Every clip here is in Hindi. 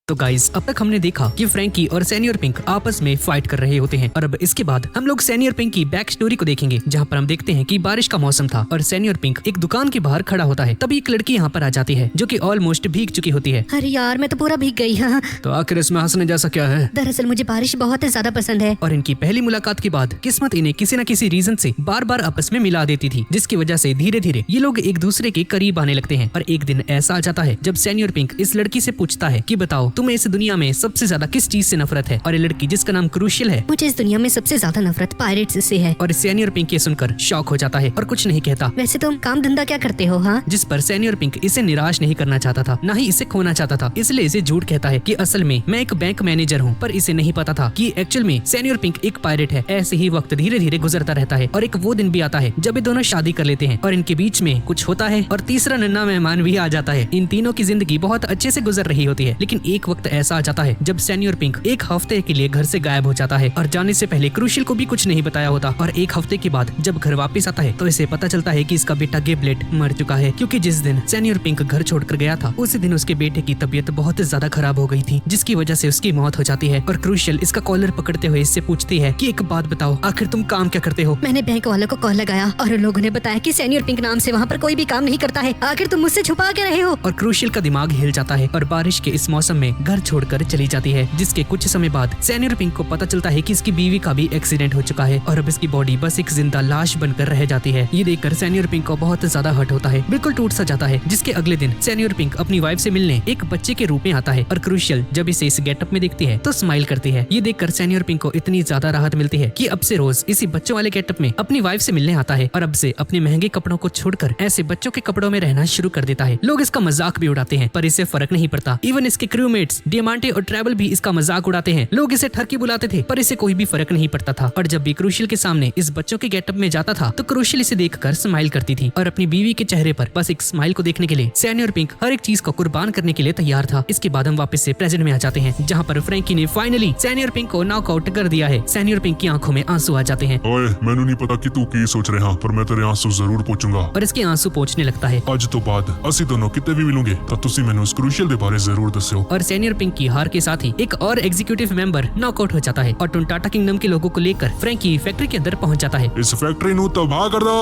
तो गाइस, अब तक हमने देखा कि फ्रैंकी और सीनियर पिंक आपस में फाइट कर रहे होते हैं और अब इसके बाद हम लोग सीनियर पिंक की बैक स्टोरी को देखेंगे, जहां पर हम देखते हैं कि बारिश का मौसम था और सीनियर पिंक एक दुकान के बाहर खड़ा होता है। तभी एक लड़की यहाँ पर आ जाती है जो कि ऑलमोस्ट भीग चुकी होती है। अरे यार, मैं तो पूरा भीग गई। हाँ, तो आखिर इसमें हंसने जैसा क्या है? दरअसल मुझे बारिश बहुत ज्यादा पसंद है। और इनकी पहली मुलाकात के बाद किस्मत इन्हें किसी न किसी रीजन से बार बार आपस में मिला देती थी, जिसकी वजह से धीरे धीरे ये लोग एक दूसरे के करीब आने लगते हैं। और एक दिन ऐसा आ जाता है जब सीनियर पिंक इस लड़की से पूछता है कि बताओ, तुम्हें इस दुनिया में सबसे ज्यादा किस चीज से नफरत है? और ये लड़की, जिसका नाम क्रूशियल है, मुझे इस दुनिया में सबसे ज्यादा नफरत पायरेट्स से है। और सीनियर पिंक ये सुनकर शॉक हो जाता है और कुछ नहीं कहता। वैसे तुम काम धंधा क्या करते हो? हाँ, जिस पर सीनियर पिंक इसे निराश नहीं करना चाहता था, न ही इसे खोना चाहता था, इसलिए इसे झूठ कहता है कि असल में मैं एक बैंक मैनेजर हूँ। पर इसे नहीं पता था कि एक्चुअल में सीनियर पिंक एक पायरेट है। ऐसे ही वक्त धीरे धीरे गुजरता रहता है और एक वो दिन भी आता है जब ये दोनों शादी कर लेते हैं और इनके बीच में कुछ होता है और तीसरा नन्हा मेहमान भी आ जाता है। इन तीनों की जिंदगी बहुत अच्छे से गुजर रही होती है, लेकिन एक वक्त ऐसा आ जाता है जब सीनियर पिंक एक हफ्ते के लिए घर से गायब हो जाता है और जाने से पहले क्रूशियल को भी कुछ नहीं बताया होता। और एक हफ्ते के बाद जब घर वापस आता है तो इसे पता चलता है कि इसका बेटा गिबलेट मर चुका है, क्योंकि जिस दिन सीनियर पिंक घर छोड़कर गया था उसी दिन उसके बेटे की तबीयत बहुत ज्यादा खराब हो गई थी, जिसकी वजह से उसकी मौत हो जाती है। और क्रूशियल इसका कॉलर पकड़ते हुए इससे पूछती है कि एक बात बताओ, आखिर तुम काम क्या करते हो? मैंने बैंक वालों को कॉल लगाया और उन लोगों ने बताया कि सीनियर पिंक नाम से वहाँ पर कोई भी काम नहीं करता है। आखिर तुम मुझसे छुपा के रहे हो? और क्रूशियल का दिमाग हिल जाता है और बारिश के इस मौसम में घर छोड़कर चली जाती है, जिसके कुछ समय बाद सीनियर पिंक को पता चलता है कि इसकी बीवी का भी एक्सीडेंट हो चुका है और अब इसकी बॉडी बस एक जिंदा लाश बनकर रह जाती है। ये देखकर सीनियर पिंक को बहुत ज्यादा हर्ट होता है, बिल्कुल टूट सा जाता है। जिसके अगले दिन सीनियर पिंक अपनी वाइफ से मिलने एक बच्चे के रूप में आता है और क्रूशियल जब इसे इस गेटअप में देखती है तो स्माइल करती है। ये देखकर सीनियर पिंक को इतनी ज्यादा राहत मिलती है कि अब से रोज इसी बच्चों वाले गेटअप में अपनी वाइफ से मिलने आता है और अब से अपने महंगे कपड़ों को छोड़कर ऐसे बच्चों के कपड़ों में रहना शुरू कर देता है। लोग इसका मजाक भी उड़ाते हैं पर इसे फर्क नहीं पड़ता। इवन इसके क्रूमेट्स डिमांटे और ट्रैवल भी इसका मजाक उड़ाते हैं। लोग इसे ठरकी बुलाते थे पर इसे कोई भी फर्क नहीं पड़ता था। और जब भी क्रूशियल के सामने इस बच्चों के गेटअप में जाता था तो क्रूशियल इसे देखकर स्माइल करती थी और अपनी बीवी के चेहरे पर बस एक स्माइल को देखने के लिए सीनियर पिंक हर एक चीज को कुर्बान करने के लिए तैयार था। इसके बाद हम वापस से प्रेजेंट में आ जाते हैं, जहाँ पर फ्रैंकी ने फाइनली सीनियर पिंक को नॉकआउट कर दिया है। सीनियर पिंक की आंखों में आंसू आ जाते हैं। ओए, मैंने नहीं पता कि तू की सोच रहा, पर मैं तेरे आंसू जरूर पोंछूंगा। और इसके आंसू पोंछने लगता है। ਅੱਜ ਤੋਂ ਬਾਅਦ ਅਸੀਂ ਦੋਨੋਂ ਕਿਤੇ ਵੀ ਮਿਲूंगे ਤਾਂ ਤੁਸੀਂ ਮੈਨੂੰ ਇਸ ਕ੍ਰੂਸ਼ੀਅਲ ਦੇ ਬਾਰੇ ਜ਼ਰੂਰ ਦੱਸਿਓ। और सीनियर पिंक की हार के साथ ही एक और एग्जीक्यूटिव मेंबर नॉकआउट हो जाता है और टुनटाटा किंगडम के लोगों को लेकर फ्रैंकी फैक्ट्री के अंदर पहुंच जाता है। इस फैक्ट्री ਨੂੰ तबाह कर दो।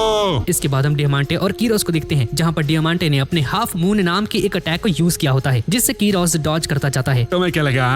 इसके बाद हम डिमांटे और कीरोस को देखते हैं, जहाँ पर डिमांटे ने अपने हाफ मून नाम के एक अटैक को यूज किया होता है, जिससे कीरोस डॉज करता जाता है। तुम्हें क्या लगा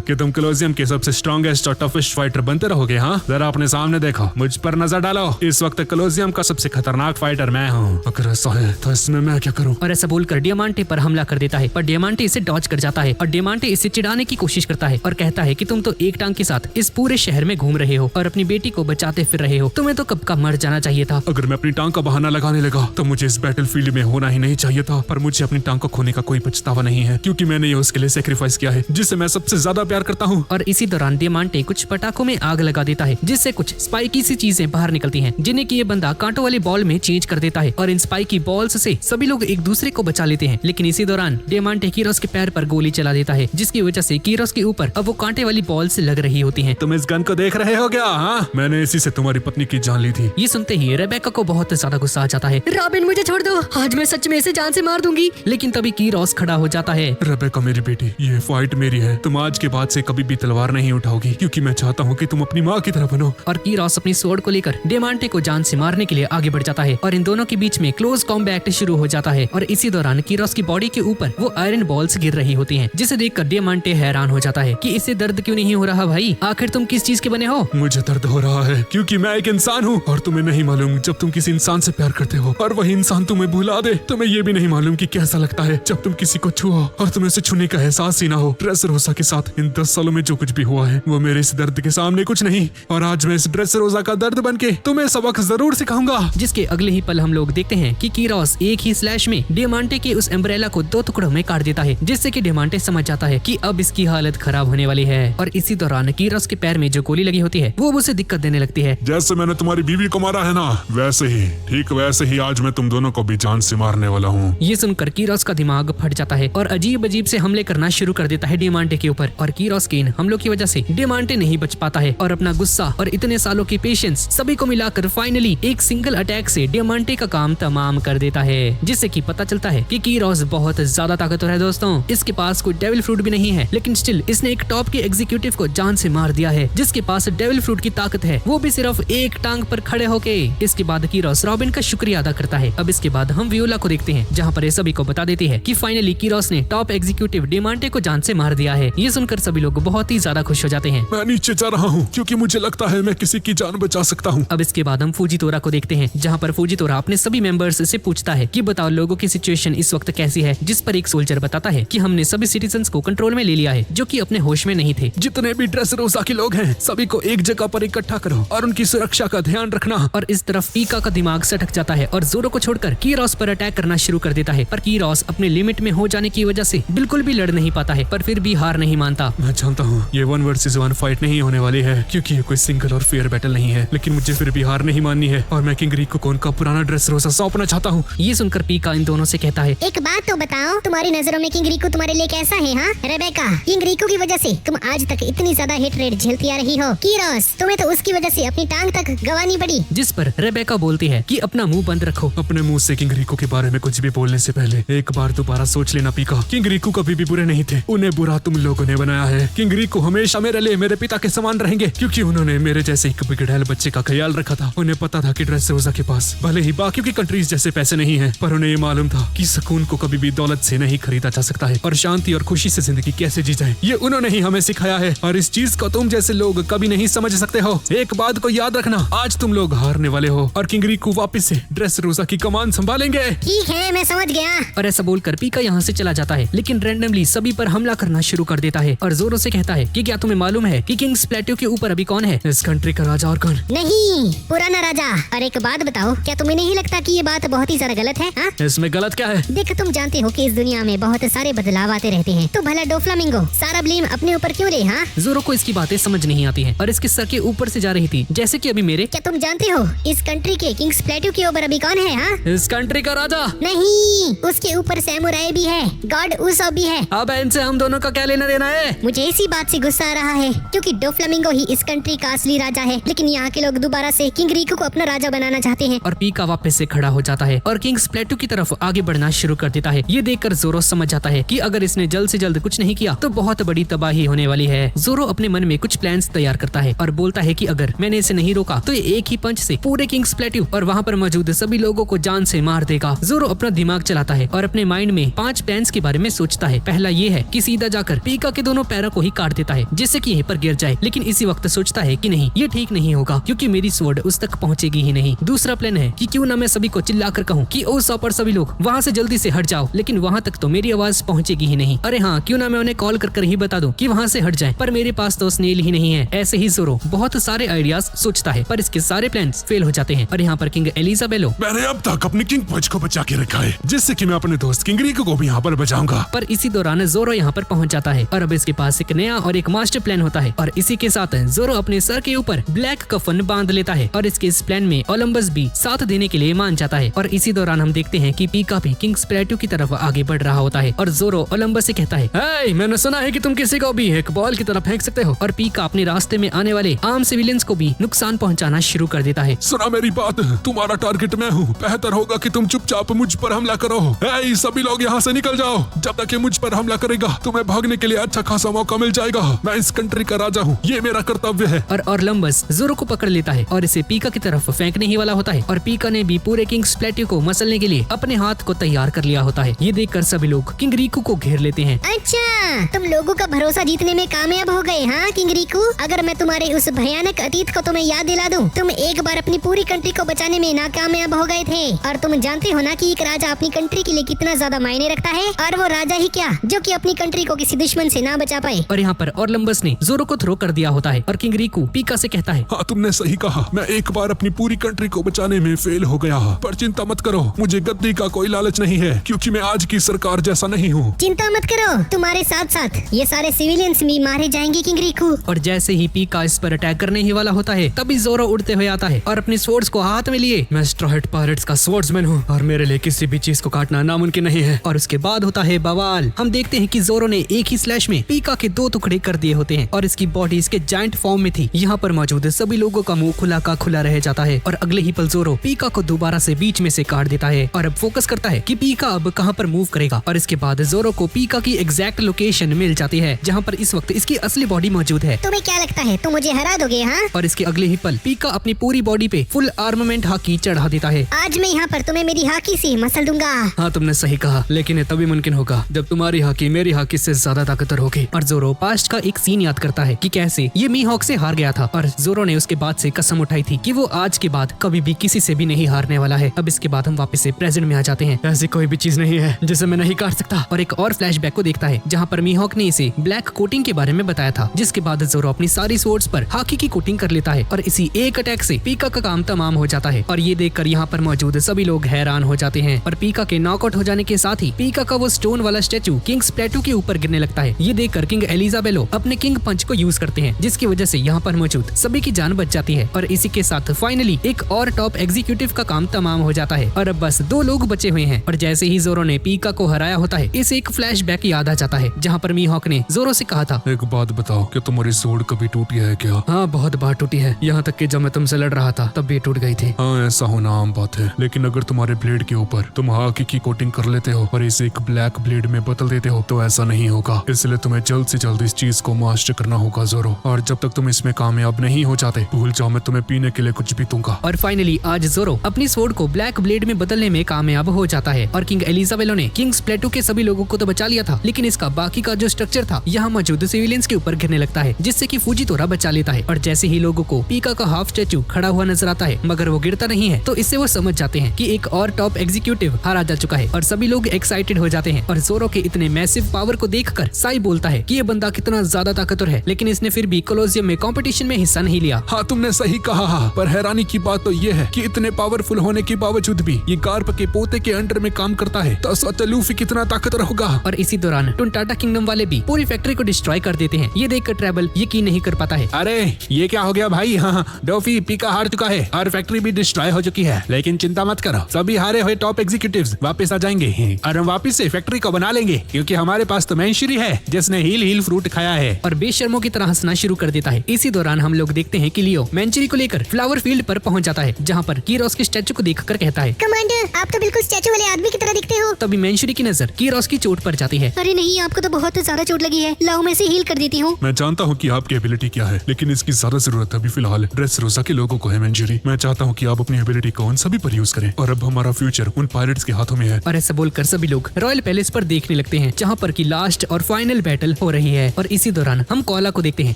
कि तुम कोलोसियम के सबसे स्ट्रॉन्गेस्ट और टफेस्ट फाइटर बनते रहोगे? हाँ, जरा अपने सामने देखो, मुझ पर नजर डालो। इस वक्त कोलोसियम का सबसे खतरनाक फाइटर मैं हूँ। अगर ऐसा है तो इसमें मैं क्या करूँ? और ऐसा बोलकर डिमांटे पर हमला कर देता है, पर डिमांटे इसे डॉज कर जाता है और डिमांटे इसे चिढ़ाने की कोशिश करता है और कहता है कि तुम तो एक टांग के साथ इस पूरे शहर में घूम रहे हो और अपनी बेटी को बचाते फिर रहे हो, तुम्हें तो कब का मर जाना चाहिए था। अगर मैं अपनी टांग का बहाना लगाने लगा तो मुझे इस बैटलफील्ड में होना ही नहीं चाहिए था, पर मुझे अपनी टांग को खोने का कोई पछतावा नहीं है, क्योंकि मैंने ये उसके लिए सेक्रीफाइस किया है जिसे मैं सबसे ज्यादा प्यार करता हूँ। और इसी दौरान डिमांटे कुछ पटाखों में आग लगा देता है, जिससे कुछ स्पाइकी सी चीजें बाहर निकलती हैं, जिन्हें कि ये बंदा कांटों वाली बॉल में चेंज कर देता है और इन स्पाइकी बॉल्स से सभी लोग एक दूसरे को बचा लेते हैं। लेकिन इसी दौरान डिमांटे कीरोस के पैर पर गोली चला देता है, जिसकी वजह से कीरोस के ऊपर अब वो कांटे वाली बॉल से लग रही होती हैं। तुम इस गन को देख रहे हो क्या? हाँ, मैंने इसी से तुम्हारी पत्नी की जान ली थी। ये सुनते ही रेबेका को बहुत ज्यादा गुस्सा आ जाता है। रॉबिन, मुझे छोड़ दो, आज मैं सच में इसे जान से मार दूंगी। लेकिन तभी कीरोस खड़ा हो जाता है। रेबेका मेरी बेटी, ये फाइट मेरी है। तुम आज के बाद से कभी भी तलवार नहीं उठाओगी, क्योंकि मैं चाहता हूँ कि तुम अपनी माँ की तरह बनो। और कीरोस अपनी स्वॉर्ड को लेकर डिमांटे को जान से मारने के लिए आगे बढ़ जाता है और इन दोनों के बीच में क्लोज कॉम्बैट शुरू हो जाता है। और इसी दौरान कीरोस की बॉडी के ऊपर वो आयरन बॉल्स गिर रही होती हैं, जिसे देखकर डिमांटे हैरान हो जाता है कि इसे दर्द क्यों नहीं हो रहा भाई, आखिर तुम किस चीज के बने हो? मुझे दर्द हो रहा है क्योंकि मैं एक इंसान हूँ और तुम्हें नहीं मालूम, जब तुम किसी इंसान से प्यार करते हो और वही इंसान तुम्हें भुला दे, तुम्हें ये भी नहीं मालूम कि कैसा लगता है जब तुम किसी को छुओ और तुम्हें उसे छूने का एहसास ही ना हो। ड्रेसरोसा के साथ इन 10 सालों में जो कुछ भी हुआ है वो मेरे इस दर्द के सामने कुछ नहीं, और आज मैं इस ड्रेसरोसा का दर्द बन के तुम्हें सबक जरूर सिखाऊंगा। जिसके अगले ही पल हम लोग देखते हैं कि कीरोस एक ही स्लैश में डिमांटे के उस अम्ब्रेला को 2 टुकड़ों में काट देता है, जिससे कि डिमांटे समझ जाता है कि अब इसकी हालत खराब होने वाली है। और इसी दौरान कीरोस के पैर में जो गोली लगी होती है वो उसे दिक्कत देने लगती है। जैसे मैंने तुम्हारी बीवी को मारा है ना, वैसे ही, ठीक वैसे ही आज मैं तुम दोनों को भी जान से मारने वाला हूँ। ये सुनकर कीरोस का दिमाग फट जाता है और अजीब अजीब से हमले करना शुरू कर देता है डिमांटे के ऊपर। और कीरोस के इन हमलों की वजह से डिमांटे नहीं बच पाता है और अपना गुस्सा और इतने सालों की पेशेंस सभी को मिलाकर फाइनली एक सिंगल अटैक से डिमांटे का काम तमाम कर देता है, जिससे कि पता चलता है कि कीरोस बहुत ज्यादा ताकतवर है दोस्तों। इसके पास कोई डेविल फ्रूट भी नहीं है, लेकिन स्टिल इसने एक टॉप के एग्जीक्यूटिव को जान से मार दिया है, जिसके पास डेविल फ्रूट की ताकत है, वो भी सिर्फ एक टांग पर खड़े होके। इसके बाद कीरोस रॉबिन का शुक्रिया अदा करता है। अब इसके बाद हम वियोला को देखते हैं, जहाँ पर ये सभी को बता देती है कि फाइनली कीरोस ने टॉप एग्जीक्यूटिव डिमांटे को जान से मार दिया है। ये सुनकर सभी लोग बहुत ही ज्यादा खुश हो जाते हैं। मैं नीचे जा रहा हूँ क्योंकि मुझे लगता है मैं किसी की जान बचा सकता हूँ। अब इसके बाद हम फूजितोरा को देखते हैं, जहाँ पर फूजितोरा अपने सभी मेंबर्स से पूछता है कि बताओ लोगों की सिचुएशन इस वक्त कैसी है, जिस पर एक सोल्जर बताता है कि हमने सभी सिटीजन्स को कंट्रोल में ले लिया है, जो कि अपने होश में नहीं थे। जितने भी ड्रेसरोसा के लोग हैं सभी को एक जगह पर इकट्ठा करो और उनकी सुरक्षा का ध्यान रखना। और इस तरफ पीका का दिमाग सटक जाता है और जोरो को छोड़कर कीरोस पर अटैक करना शुरू कर देता है, पर कीरोस अपने लिमिट में हो जाने की वजह से बिल्कुल भी लड़ नहीं पाता है, पर फिर भी हार नहीं मानता। मैं जानता हूँ ये 1 वर्सेस 1 फाइट नहीं होने वाली है, क्योंकि ये कोई सिंगल और फेयर बैटल नहीं है, लेकिन मुझे फिर भी हार नहीं माननी है और मैं किंग रिको को उनका पुराना ड्रेसरोसा सौंपना चाहता हूँ। ये सुनकर पीका इन दोनों से कहता है, एक बात तो बताओ, तुम्हारी नजरों में किंग रिको तुम्हारे लिए कैसा है? हाँ रेबेका, किंग रिको की वजह से तुम आज तक इतनी ज्यादा हिट रेट झेलती आ रही हो। कीरोस, तुम्हें तो उसकी वजह से अपनी टांग तक गंवानी पड़ी। जिस पर रेबेका बोलती है कि अपना मुंह बंद रखो। अपने मुंह से किंग रिको के बारे में कुछ भी बोलने से पहले एक बार दोबारा सोच लेना पीका। किंग रिको कभी भी बुरे नहीं थे, उन्हें बुरा तुम लोगों ने बनाया है। किंग रिको हमेशा मेरे लिए मेरे पिता के समान रहेंगे, क्योंकि उन्होंने मेरे जैसे एक बिगड़ैल बच्चे का ख्याल रखा था। उन्हें पता था कि ड्रेसरोसा के पास भले ही बाकियों की कंट्रीज जैसे पैसे नहीं है, पर उन्हें ये मालूम था कि सुकून को कभी भी दौलत से नहीं खरीदा जा सकता है, और शांति और खुशी से जिंदगी कैसे जी जाए ये उन्होंने ही हमें सिखाया है, और इस चीज को तुम जैसे लोग कभी नहीं समझ सकते हो। एक बात को याद रखना, आज तुम लोग हारने वाले हो और किंग रिको वापस से ड्रेसरोसा की कमान संभालेंगे। ठीक है, मैं समझ गया। और ऐसा बोलकर पीका यहाँ से चला जाता है, लेकिन रैंडमली सभी पर हमला करना शुरू कर देता है और जोरो से कहता है कि क्या तुम्हें मालूम है कि किंग्स प्लेट्यू के ऊपर अभी कौन है? इस कंट्री का राजा और कौन? नहीं, पुराना राजा। और एक बात बताओ, क्या तुम्हें नहीं लगता कि ये बात बहुत ही ज्यादा गलत है? हाँ? इसमें गलत क्या है? देख, तुम जानते हो कि इस दुनिया में बहुत सारे बदलाव आते रहते हैं, तो भला डोफ्लामिंगो सारा ब्लेम अपने ऊपर क्यों ले? हाँ, जोरो को इसकी बातें समझ नहीं आती हैं और इसके सर के ऊपर से जा रही थी, जैसे कि अभी मेरे। क्या तुम जानते हो इस कंट्री के किंग्स प्लेट्यू के ऊपर अभी कौन है? हाँ? इस कंट्री का राजा नहीं, उसके ऊपर सैमुराई भी है, गॉड उसो भी है। अब इनसे हम दोनों का क्या लेना देना है? मुझे इसी बात से गुस्सा आ रहा है, क्योंकि डोफ्लामिंगो ही इस कंट्री का असली राजा है, लेकिन यहाँ के लोग दोबारा से किंग रिको को अपना राजा बनाना चाहते हैं। और पीका वापस से खड़ा हो जाता है और किंग्स प्लेट्यू की तरफ आगे बढ़ना शुरू कर देता है। ये देखकर जोरो समझ जाता है कि अगर इसने जल्द से जल्द कुछ नहीं किया तो बहुत बड़ी तबाही होने वाली है। जोरो अपने मन में कुछ प्लान्स तैयार करता है और बोलता है कि अगर मैंने इसे नहीं रोका तो ये एक ही पंच से पूरे किंग्स प्लेट्यू और वहाँ पर मौजूद सभी लोगों को जान से मार देगा। जोरो अपना दिमाग चलाता है और अपने माइंड में 5 प्लान्स के बारे में सोचता है। पहला ये है कि सीधा जाकर पीका के दोनों पैरों को ही काट देता है, जिससे कि यहीं पर गिर जाए, लेकिन इसी वक्त सोचता है कि नहीं, ये ठीक नहीं होगा, क्योंकि मेरी स्वॉर्ड उस तक पहुंचेगी ही नहीं। दूसरा प्लान है कि क्यों ना मैं सभी को चिल्लाकर कहूँ कि ओ सॉपर सभी लोग वहाँ से जल्दी से हट जाओ, लेकिन वहाँ तक तो मेरी आवाज पहुंचेगी ही नहीं। अरे हाँ, क्यों ना मैं उन्हें कॉल कर ही बता दूं कि वहाँ से हट जाएं, पर मेरे पास तो स्नेल ही नहीं है। ऐसे ही जोरो बहुत सारे आइडियाज सोचता है, पर इसके सारे प्लान्स फेल हो जाते हैं। और यहाँ पर किंग एलिजाबेलो, मैंने अब तक अपने किंग पंच को बचा के रखा है, जिससे कि मैं अपने दोस्त किंग रिको को भी यहाँ पर बचाऊंगा। पर इसी दौरान जोरो यहाँ पर पहुँच जाता है और अब इसके पास एक नया और एक मास्टर प्लान होता है, और इसी के साथ जोरो अपने सर के ऊपर ब्लैक कफन बांध लेता है और इसके इस प्लान में ओलंबस भी साथ देने के लिए मान जाता है। और इसी दौरान हम देखते हैं कि पीका भी किंग्स प्लेट्यू की तरफ आगे बढ़ रहा होता है और जोरो ओलंबस से कहता है, हे, मैंने सुना है कि तुम किसी को भी एक बॉल की तरफ फेंक सकते हो। और पीका अपने रास्ते में आने वाले आम सिविलियंस को भी नुकसान पहुंचाना शुरू कर देता है। सुना मेरी बात, तुम्हारा टारगेट मैं हूँ, बेहतर होगा कि तुम चुपचाप मुझ पर हमला करो। हे, सभी लोग यहाँ से निकल जाओ, जब तक ये मुझ पर हमला करेगा तुम्हें भागने के लिए अच्छा खासा मौका मिल जाएगा। मैं इस कंट्री का राजा हूँ, ये मेरा कर्तव्य है। और ओलंबस जोरो को पकड़ लेता है और इसे पीका की तरफ फेंकने ही वाला होता है, और पीका ने भी पूरे किंग्स प्लेट्यू को मसलने के लिए अपने हाथ को तैयार कर लिया होता है। ये देखकर सभी लोग किंग रिको को घेर लेते हैं। अच्छा, तुम लोगों का भरोसा जीतने में कामयाब हो गए, हाँ किंग रिको? अगर मैं तुम्हारे उस भयानक अतीत को तुम्हें याद दिला दूं, तुम एक बार अपनी पूरी कंट्री को बचाने में नाकामयाब हो गए थे, और तुम जानते हो ना कि एक राजा अपनी कंट्री के लिए कितना ज्यादा मायने रखता है, और वो राजा ही क्या जो कि अपनी कंट्री को किसी दुश्मन से ना बचा पाए। और यहाँ पर ओलंबस ने जोरो को थ्रो कर दिया होता है और किंग रिको पीका से कहता है, हाँ, तुमने सही कहा, मैं एक बार अपनी पूरी कंट्री को बचाने में फेल हो गया, पर चिंता मत करो, मुझे गद्दी का कोई लालच नहीं है, क्योंकि मैं आज की सरकार जैसा नहीं हूँ। चिंता मत करो, तुम्हारे साथ साथ ये सारे सिविलियंस भी मारे जाएंगे किंग रिको। और जैसे ही पीका इस पर अटैक करने ही वाला होता है, तभी जोरो उड़ते हुए आता है और अपने स्वॉर्ड्स को हाथ में लिए, मैं स्ट्रॉ हैट पायरेट्स का स्वॉर्ड्समैन हूँ और मेरे लिए किसी भी चीज को काटना नामुमकिन नहीं है। और उसके बाद होता है बवाल। हम देखते हैं कि जोरो ने एक ही स्लैश में पीका के 2 टुकड़े कर दिए होते हैं और इसकी बॉडी इसके जायंट फॉर्म में थी। यहाँ पर मौजूद सभी लोगों का मुंह खुला का खुला रह जाता है और अगले ही पल जोरो पीका को दोबारा से बीच में से काट देता है और अब फोकस करता है कि पीका अब कहाँ पर मूव करेगा। और इसके बाद जोरो को पीका की एग्जैक्ट लोकेशन मिल जाती है जहाँ पर इस वक्त इसकी असली बॉडी मौजूद है। तुम्हें क्या लगता है तुम मुझे हरा दोगे? हाँ, और इसके अगले ही पल पीका अपनी पूरी बॉडी पे फुल आर्मामेंट हाकी चढ़ा देता है। आज मैं यहाँ पर तुम्हें मेरी हाकी से मसल दूंगा। हाँ, तुमने सही कहा, लेकिन ये तभी मुमकिन होगा जब तुम्हारी हाकी मेरी हाकी से ज्यादा ताकतवर होगी। और जोरो पास्ट का एक सीन याद करता है कि कैसे ये मीहॉक से हार गया था और जोरो ने उसके बाद से कसम उठाई थी कि वो आज के बाद कभी भी किसी से भी नहीं हारने वाला है। अब इसके बाद हम वापस से प्रेजेंट में आ जाते हैं। ऐसी कोई भी चीज नहीं है जिसे मैं नहीं काट सकता। और एक और फ्लैशबैक को देखता है जहाँ पर मीहॉक ने इसे ब्लैक कोटिंग के बारे में बताया था, जिसके बाद जोरो अपनी सारी स्वॉर्ड्स पर हाकी की कोटिंग कर लेता है और इसी एक अटैक से पीका का काम तमाम हो जाता है। और ये देखकर यहाँ पर मौजूद सभी लोग हैरान हो जाते हैं। और पीका के नॉकआउट हो जाने के साथ ही पीका का वो स्टोन वाला स्टैचू किंग्स प्लेटू के ऊपर गिरने लगता है। ये देखकर किंग एलिजाबेलो अपने किंग पंच को यूज करते हैं, जिसकी वजह से यहाँ पर मौजूद सभी की जान बच जाती है। और इसी के साथ फाइनली एक और टॉप एग्जीक्यूटिव का काम तमाम हो जाता है और अब बस 2 लोग बचे हुए हैं। और जैसे ही जोरो ने पीका को हराया होता है, इसे एक फ्लैशबैक याद आ जाता है जहाँ पर मीहॉक ने जोरो से कहा था, एक बात बताओ कि तुम्हारी स्वॉर्ड कभी टूटी है क्या? हाँ, बहुत बार टूटी है, यहाँ तक कि जब मैं तुमसे लड़ रहा था तब भी टूट गई थी। हाँ, ऐसा होना आम बात है, लेकिन अगर तुम्हारे ब्लेड के ऊपर तुम हाकी की कोटिंग कर लेते हो और इसे एक ब्लैक ब्लेड में बदल देते हो तो ऐसा नहीं होगा। इसलिए तुम्हें जल्द से जल्द इस चीज को मास्टर करना होगा जोरो। और जब तक तुम इसमें कामयाब नहीं हो जाते, भूल जाओ मैं तुम्हें पीने के लिए कुछ भी दूंगा। और फाइनली आज जोरो अपनी स्वॉर्ड को ब्लैक ब्लेड में बदलने में कामयाब हो जाता है। और किंग एलिजाबेलो ने किंग्स प्लेटू के सभी लोगों को तो बचा लिया था, लेकिन इसका बाकी का जो स्ट्रक्चर था यहाँ मौजूद सिविलियंस के ऊपर गिरने लगता है, जिससे कि फुजितोरा बचा लेता है। और जैसे ही लोगों को पीका का हाफ स्टैचू खड़ा हुआ नजर आता है मगर वो गिरता नहीं है, तो इससे वो समझ जाते हैं कि एक और टॉप एग्जीक्यूटिव हारा जा चुका है। और सभी लोग एक्साइटेड हो जाते हैं। और जोरो के इतने मैसिव पावर को देखकर साई बोलता है कि ये बंदा कितना ज्यादा ताकतवर है, लेकिन इसने फिर भी कोलोसियम में कंपटीशन में हिस्सा नहीं लिया। हाँ, तुमने सही कहा, पर हैरानी की बात तो ये है कि इतने पावरफुल होने के बावजूद भी ये गार्प के पोते के अंडर में काम करता है, तो सोचो लूफी कितना ताकतवर होगा। और इसी दौरान टुनटाटा किंगडम वाले भी पूरी फैक्ट्री को डिस्ट्रॉय कर देते हैं। ये देखकर ट्रैवल यकीन नहीं कर पाता है। अरे ये क्या हो गया भाई? हाँ, डोफी पीका हार चुका है और फैक्ट्री भी डिस्ट्रॉय हो चुकी है, लेकिन चिंता मत करो, सभी हारे हुए टॉप एग्जीक्यूटिव्स वापस आ जाएंगे और हम वापस से फैक्ट्री को बना लेंगे, क्योंकि हमारे पास तो मैंशरी है जिसने हील फ्रूट खाया है। और बेशर्मों की तरह हंसना शुरू कर देता है। इसी दौरान हम लोग देखते हैं कि लियो मैंचरी को लेकर फ्लावर फील्ड पर पहुंच जाता है, जहाँ पर कीरोस के स्टैचू को देखकर कहता है, कमांडर आप तो बिल्कुल स्टैचू वाले आदमी की तरह दिखते हो। तभी मैंशरी की नजर कीरोस की चोट पर जाती है। अरे नहीं, आपको तो बहुत ज्यादा चोट लगी है, लाओ मैं इसे हील कर देती हूँ। मैं जानता हूँ कि आपकी एबिलिटी क्या है, लेकिन इसकी ज्यादा जरूरत अभी फिलहाल ड्रेस रोसा के लोगों को है मंजूरी। मैं चाहता हूँ कि आप अपनी एबिलिटी को उन सभी पर यूज करें, और अब हमारा फ्यूचर उन पायरेट्स के हाथों में है। और ऐसा बोलकर सभी लोग रॉयल पैलेस पर देखने लगते हैं, जहाँ पर की लास्ट और फाइनल बैटल हो रही है। और इसी दौरान हम कॉला को देखते हैं,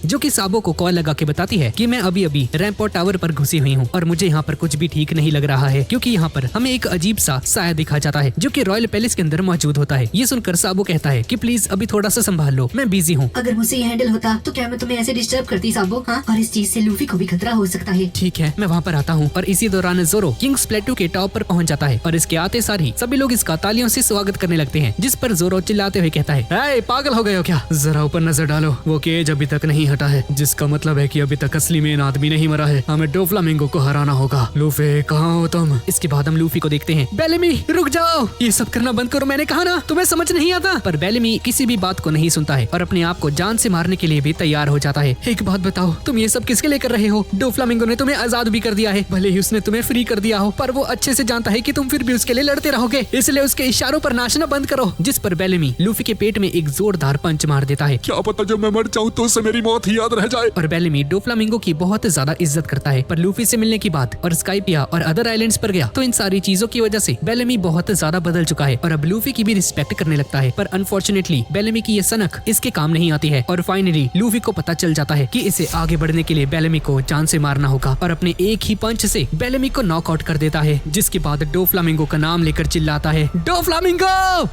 जो कि साबो को कॉल लगा के बताती है कि मैं अभी अभी रैंपोर्ट टावर पर घुसी हुई हूँ और मुझे यहाँ पर कुछ भी ठीक नहीं लग रहा है, क्योंकि यहाँ पर हमें एक अजीब सा साया दिखा जाता है जो कि रॉयल पैलेस के अंदर मौजूद होता है। ये सुनकर साबो कहता है कि प्लीज अभी थोड़ा सा संभाल लो, मैं बिजी हूँ। अगर मुझसे ये हैंडल होता तो क्या मैं तुम्हें ऐसे डिस्टर्ब करती साबो? हाँ, और इस चीज से लूफी को भी खतरा हो सकता है। ठीक है, मैं वहाँ पर आता हूँ। और इसी दौरान जोरो किंग्स प्लेटू के टॉप पर पहुँच जाता है और इसके आते सार ही सभी लोग इसका तालियों से स्वागत करने लगते हैं, जिस पर जोरो चिल्लाते हुए कहता है, "ए, पागल हो गए हो क्या? जरा ऊपर नजर डालो, वो केज अभी तक नहीं हटा है, जिसका मतलब है कि अभी तक असली मेन आदमी नहीं मरा है। हमें डोफ्लामिंगो को हराना होगा। लूफी कहाँ हो तुम?" इसके बाद हम लूफी को देखते हैं। बेलेमी रुक जाओ, ये सब करना बंद करो, मैंने कहा ना, तुम्हें समझ नहीं आता। पर बेलेमी किसी भी बात को नहीं सुनता है और अपने आप को जान से मारने के लिए भी तैयार हो जाता है। एक बात बताओ, तुम ये सब किसके लिए कर रहे हो? डोफ्लामिंगो ने तुम्हें आजाद भी कर दिया है, भले ही उसने तुम्हें फ्री कर दिया हो, पर वो अच्छे से जानता है कि तुम फिर भी उसके लिए लड़ते रहोगे, इसलिए उसके इशारों पर नाचना बंद करो। जिस पर बेलेमी लूफी के पेट में एक जोरदार पंच मार देता है। क्या पता जब मैं मर जाऊँ तो उसे मेरी मौत ही याद रह जाए। और बेलेमी डोफ्लामिंगो की बहुत ज्यादा इज्जत करता है, पर लूफी से मिलने की बात और स्काइपिया और अदर आइलैंड्स पर गया, तो इन सारी चीजों की वजह से बेलेमी बहुत ज्यादा बदल चुका है और अब लूफी की भी रिस्पेक्ट करने लगता है। पर अनफॉर्चुनेटली बेलेमी की ये सनक इसके काम नहीं आती है और फाइनली लूफी को पता चल जाता है कि इसे आगे बढ़ने के लिए बेलेमी को जान से मारना होगा और अपने एक ही पंच से बेलेमी को नॉकआउट कर देता है। जिसके बाद डोफ्लामिंगो का नाम लेकर चिल्लाता है, डोफ्लामिंगो!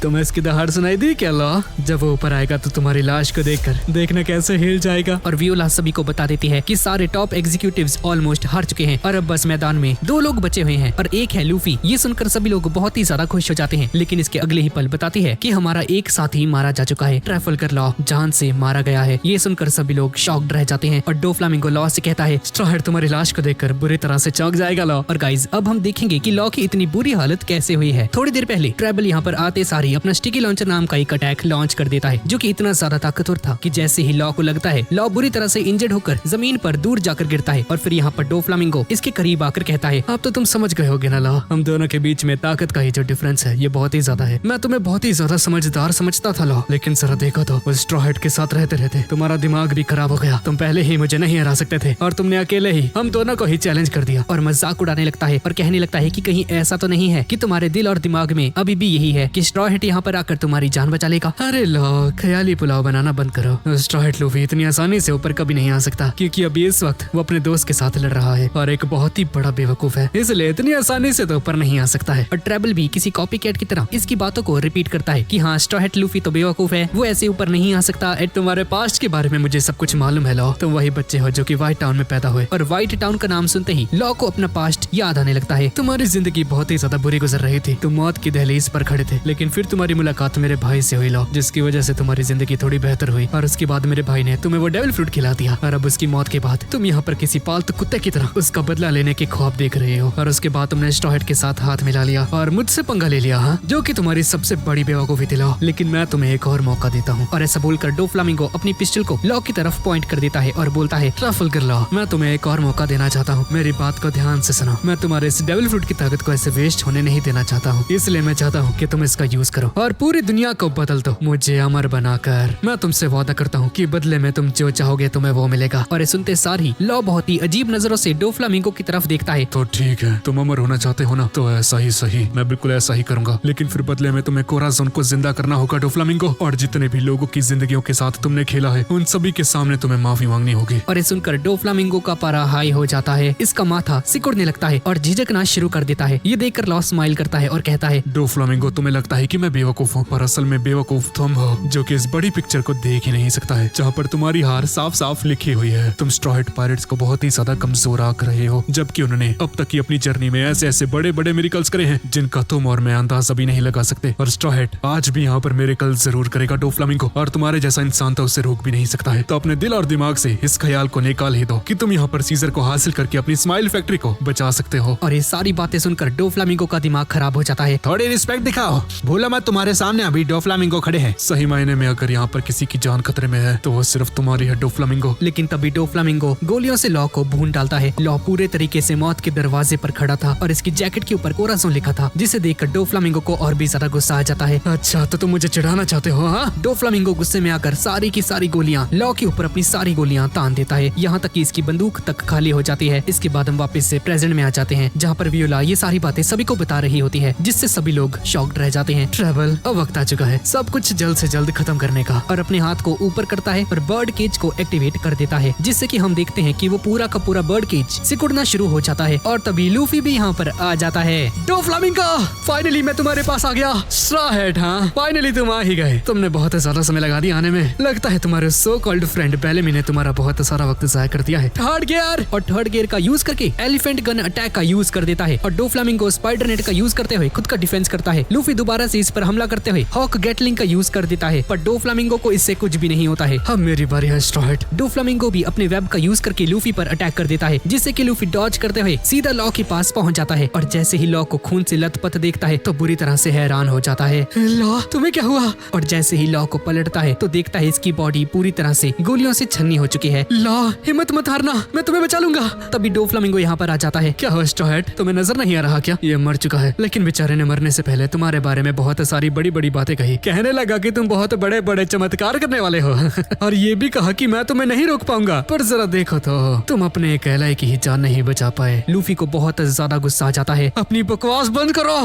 तुम्हें इसकी दहाड़ सुनाई दी क्या? लो, जब वो ऊपर आएगा तो तुम्हारी लाश को देखकर देखना कैसे हिल जाएगा। और वियोला सभी को बता देती है कि सारे टॉप एग्जीक्यूटिव्स ऑलमोस्ट हार चुके हैं और अब बस मैदान में 2 लोग बचे हुए हैं और एक है लूफी। ये सुनकर सभी लोग बहुत ही ज्यादा खुश हो जाते हैं, लेकिन इसके अगले ही पल बताती है कि हमारा एक साथी मारा जा चुका है, ट्रैफल्गर लॉ जान से मारा गया है। ये सुनकर सभी लोग शॉक्ड रह जाते हैं और डोफ्लामिंगो लॉ से कहता है, स्ट्रॉहेड तुम्हारी लाश को देखकर बुरी तरह से चौंक जाएगा लॉ। और गाइज अब हम देखेंगे कि लॉ की इतनी बुरी हालत कैसे हुई है। थोड़ी देर पहले ट्रैबल यहाँ पर आते सारी अपना स्टिकी लॉन्चर नाम का एक अटैक लॉन्च कर देता है, जो कि इतना ज्यादा ताकतवर था कि जैसे ही लॉ को लगता है लॉ बुरी तरह से इंजर्ड होकर जमीन पर दूर जाकर गिरता है। और फिर यहाँ पर डोफ्लामिंगो इसके करीब आकर कहता है, अब तो तुम समझ गए होगे ना लॉ, हम दोनों के बीच में ताकत का ही जो डिफरेंस है ये बहुत ही ज्यादा है। मैं तुम्हें बहुत ही ही ज्यादा समझदार समझता था लो, लेकिन जरा देखो तो उस स्ट्रॉ हैट के साथ रहते रहते तुम्हारा दिमाग भी खराब हो गया। तुम पहले ही मुझे नहीं हरा सकते थे और तुमने अकेले ही हम दोनों को ही चैलेंज कर दिया और मजाक उड़ाने लगता है और कहने लगता है कि कहीं ऐसा तो नहीं है कि तुम्हारे दिल और दिमाग में अभी भी यही है कि स्ट्रॉ हैट यहाँ पर आकर तुम्हारी जान बचा लेगा। अरे लो, ख्याली पुलाव बनाना बंद करो। स्ट्रॉ हैट लूफी इतनी आसानी से ऊपर कभी नहीं आ सकता, क्योंकि अभी इस वक्त वो अपने दोस्त के साथ लड़ रहा है और एक बहुत ही बड़ा बेवकूफ है, इसलिए इतनी आसानी से तो ऊपर नहीं आ सकता है। और ट्रेबल भी किसी कॉपी कैट की तरह इसकी बातों को रिपीट करता है कि हाँ, स्ट्रॉ हैट लूफी तो बेवकूफ है, वो ऐसे ऊपर नहीं आ सकता। तुम्हारे पास्ट के बारे में मुझे सब कुछ मालूम है लो, तुम वही बच्चे हो जो कि व्हाइट टाउन में पैदा हुए। और व्हाइट टाउन का नाम सुनते ही लॉ को अपना पास्ट याद आने लगता है। तुम्हारी जिंदगी बहुत ही ज्यादा बुरी गुजर रही थी, तुम मौत की दहलीज पर खड़े थे, लेकिन फिर तुम्हारी मुलाकात मेरे भाई से हुई लॉ, जिसकी वजह से तुम्हारी जिंदगी थोड़ी बेहतर हुई। और उसके बाद मेरे भाई ने तुम्हें वो डेविल फ्रूट खिला दिया और अब उसकी मौत के बाद तुम यहाँ पर किसी पालतू कुत्ते की तरह उसका बदला लेने के ख्वाब देख रहे हो। और उसके बाद तुमने स्ट्रॉ हैट के साथ हाथ मिला लिया और मुझसे पंगा ले लिया, हाँ, जो कि तुम्हारी सबसे बड़ी बेवकूफी थी लॉ। लेकिन मैं तुम्हें एक और मौका देता हूँ। और ऐसा बोलकर डोफ्लामिंगो अपनी पिस्टल को लॉ की तरफ पॉइंट कर देता है और बोलता है, ट्रफल्गर लॉ, मैं तुम्हें एक और मौका देना चाहता हूँ, मेरी बात को ध्यान से सुनो। मैं तुम्हारे इस डेविल फ्रूट की ताकत को ऐसे वेस्ट होने नहीं देना चाहता हूँ, इसलिए मैं चाहता हूँ कि तुम इसका यूज करो और पूरी दुनिया को बदल दो, मुझे अमर बनाकर। मैं तुमसे वादा करता हूँ कि बदले में तुम जो चाहोगे तुम्हें वो मिलेगा। और सुनते सार ही लॉ बहुत ही अजीब नजरों से डोफ्लामिंगो की तरफ देखता है। तो ठीक है, तुम अमर होना चाहते हो ना, तो ऐसा ही सही, मैं बिल्कुल ऐसा ही करूंगा, लेकिन फिर बदले में तुम्हें कोराज़ोन को जिंदा करना होगा डोफ्लामिंगो। और जितने भी लोगों की जिंदगियों के साथ तुमने खेला है उन सभी के सामने तुम्हें माफी मांगनी होगी। और ये सुनकर डोफ्लामिंगो का पारा हाई हो जाता है, इसका माथा सिकुड़ने लगता है और झिझकना शुरू कर देता है। ये देखकर लॉ स्माइल करता है और कहता है, डोफ्लामिंगो, तुम्हें लगता है कि मैं बेवकूफ हूँ, पर असल में बेवकूफ तुम हो, जो कि इस बड़ी पिक्चर को देख ही नहीं सकता है, जहाँ पर तुम्हारी हार साफ साफ लिखी हुई है। तुम स्ट्रॉ हैट पायरेट्स को बहुत ही ज्यादा कमजोर आंक रहे हो, जबकि उन्होंने अब तक की अपनी जर्नी में ऐसे ऐसे बड़े बड़े मिरेकल्स करे हैं जिनका तुम और मैं अंदाजा भी नहीं लगा सकते। और स्ट्रॉ हैट आज भी यहाँ पर मिरेकल जरूर करेगा डोफ्लामिंगो, और तुम्हारे जैसा इंसान तो उसे रोक भी नहीं सकता है। तो अपने दिल और दिमाग से इस ख्याल को निकाल ही दो कि तुम यहाँ पर सीजर को हासिल करके अपनी स्माइल फैक्ट्री को बचा सकते हो। और ये सारी बातें सुनकर डोफ्लामिंगो का दिमाग खराब हो जाता है। थोड़ी रिस्पेक्ट दिखाओ, भूलो मत तुम्हारे सामने अभी डोफ्लामिंगो खड़े हैं। सही मायने में अगर यहाँ पर किसी की जान खतरे में है तो वो सिर्फ तुम्हारी है डोफ्लामिंगो। लेकिन तभी डोफ्लामिंगो गोलियों से लॉ को भून डालता है। लॉ पूरे तरीके से मौत के दरवाजे पर खड़ा था और इसकी जैकेट के ऊपर कोराज़ोन लिखा था, जिसे देखकर डोफ्लामिंगो को और भी ज्यादा गुस्सा आ जाता है। अच्छा, तो तुम मुझे चिढ़ाना चाहते हो? हाँ, डोफ्लामिंगो गुस्से में आकर सारी की सारी गोलियां लॉ के ऊपर अपनी सारी गोलियां तान देता है, यहाँ तक कि इसकी बंदूक तक खाली हो जाती है। इसके बाद हम वापस से प्रेजेंट में आ जाते हैं, जहाँ पर वियोला ये सारी बातें सभी को बता रही होती है, जिससे सभी लोग शॉक्ड रह जाते हैं। ट्रेवल, अब वक्त आ चुका है सब कुछ जल्द से जल्द खत्म करने का। और अपने हाथ को ऊपर करता है और बर्ड केज को एक्टिवेट कर देता है, जिससे कि हम देखते हैं कि वो पूरा का पूरा बर्ड केज सिकुड़ना शुरू हो जाता है। और तभी लूफी भी यहाँ पर आ जाता है। डोफ्लामिंगो, फाइनली मैं तुम्हारे पास आ गया। स्ट्रॉ हैट, हाँ, फाइनली तुम आ ही गए। तुमने बहुत ज्यादा समय लगा दिया आने में, लगता है तुम्हारे सो कॉल्ड फ्रेंड बेलेमी ने तुम्हारा बहुत सारा वक्त जाया कर दिया है। थर्ड गियर, और थर्ड गियर का यूज करके एलिफेंट गन अटैक का यूज कर देता है और डोफ्लामिंगो स्पाइडर नेट का यूज करते हुए खुद का डिफेंस करता है। लूफी दोबारा से इस पर हमला करते हुए हॉक गैटलिंग का यूज कर देता है, पर डोफ्लामिंगो को इससे कुछ भी नहीं होता है। अब मेरी बारी है स्ट्रॉ हैट। डोफ्लामिंगो भी अपने वेब का यूज करके लूफी पर अटैक कर देता है, जिससे कि लूफी डॉज करते हुए सीधा लॉ के पास पहुंच जाता है। और जैसे ही लॉ को खून से लथपथ देखता है तो बुरी तरह से हैरान हो जाता है। लॉ, तुम्हें क्या हुआ? और जैसे ही लॉ को पलटता है तो देखता है इसकी बॉडी पूरी तरह से गोलियों से छन्नी हो चुकी है। लॉ, हिम्मत मत हारना, मैं तुम्हें बचा लूंगा। तभी डोफ्लामिंगो यहाँ पर आ जाता है। क्या हो स्ट्रॉ हैट, तुम्हें नजर नहीं आ रहा क्या? ये मर चुका है, लेकिन बेचारे ने मरने से पहले तुम्हारे बारे में बहुत सारी बड़ी बड़ी बातें कही। कहने लगा कि तुम बहुत बड़े बड़े चमत्कार करने वाले हो और ये भी कहा कि मैं तुम्हें नहीं रोक पाऊंगा। पर जरा देखो तो, तुम अपने कहलाई की ही जान नहीं बचा पाए। लूफी को बहुत ज्यादा गुस्सा आ जाता है। अपनी बकवास बंद करो,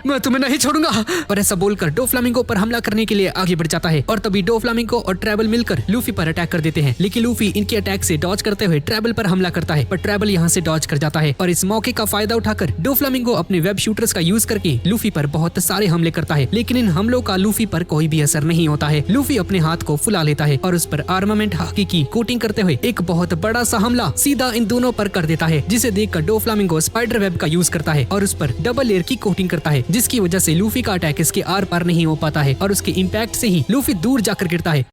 मैं तुम्हें नहीं छोड़ूंगा। और ऐसा बोलकर डोफ्लामिंगो पर हमला करने के लिए आगे बढ़ जाता है। और तभी डोफ्लामिंगो और ट्रेबल मिलकर लूफी पर अटैक कर देते हैं, लेकिन लूफी इनके अटैक से डॉज करते हुए ट्रेबल पर हमला करता है, पर ट्रेबल यहाँ से डॉज कर जाता है। और इस मौके का फायदा उठाकर डोफ्लामिंगो अपने वेब शूटर्स का यूज करके लूफी पर बहुत सारे हमले करता है, लेकिन इन हमलों का लूफी पर कोई भी असर नहीं होता है। लूफी अपने हाथ को फुला लेता है और उस पर आर्मामेंट हाकी की कोटिंग करते हुए एक बहुत बड़ा सा हमला सीधा इन दोनों पर कर देता है, जिसे देखकर डोफ्लामिंगो स्पाइडर वेब का यूज करता है और उस पर डबल लेयर की कोटिंग करता है, जिसकी वजह से लूफी का अटैक इसके आर पार नहीं हो पाता है और उसके इम्पैक्ट से ही लूफी दूर जाकर गिरता है।